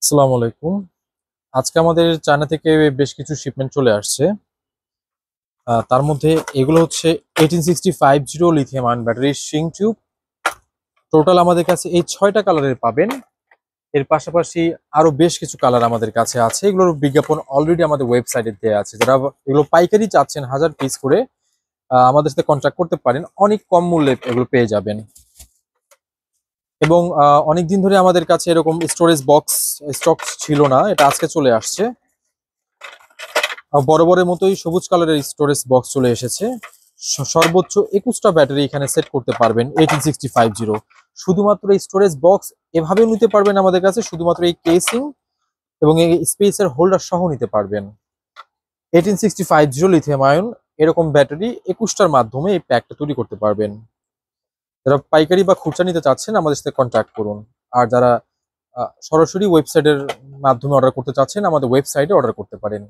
আসসালামু আলাইকুম। আজকে আমাদের চায়না থেকে বেশ কিছু শিপমেন্ট চলে আসছে। তার মধ্যে এগুলো হচ্ছে 18650 লিথিয়াম আয়ন ব্যাটারি শিং টিউব। টোটাল আমাদের কাছে এই 6টা কালারের পাবেন। এর পাশাপাশি আরো বেশ কিছু কালার আমাদের কাছে আছে। এগুলোর বিজ্ঞাপন অলরেডি আমাদের ওয়েবসাইটে দেওয়া আছে। যারা এগুলো পাইকারি চাচ্ছেন 1000 পিস করে, আমাদের সাথে কন্ট্যাক্ট করতে পারেন। অনেক কম মূল্যে এগুলো পেয়ে যাবেন। এবং অনেকদিন ধরে আমাদের কাছে এরকম স্টোরেজ বক্স স্টক ছিল না, এটা আজকে চলে আসছে। বরাবরের মতোই সবুজ কালারের স্টোরেজ বক্স চলে এসেছে। সর্বোচ্চ 21টা ব্যাটারি এখানে সেট করতে পারবেন 18650। শুধুমাত্র এই স্টোরেজ বক্স এভাবেও নিতে পারবেন আমাদের কাছে, শুধুমাত্র এই কেসিং এবং এই স্পেসের হোল্ডার সহ নিতে পারবেন। 18650 লিথিয়াম আয়ন এরকম ব্যাটারি 21টার মাধ্যমে এই প্যাকটা তৈরি করতে পারবেন। যারা পাইকারি বা খুচরা নিতে চাচ্ছেন আমাদের সাথে কন্ট্যাক্ট করুন। আর যারা সরাসরি ওয়েবসাইটের মাধ্যমে অর্ডার করতে চাচ্ছেন আমাদের ওয়েবসাইটে অর্ডার করতে পারেন।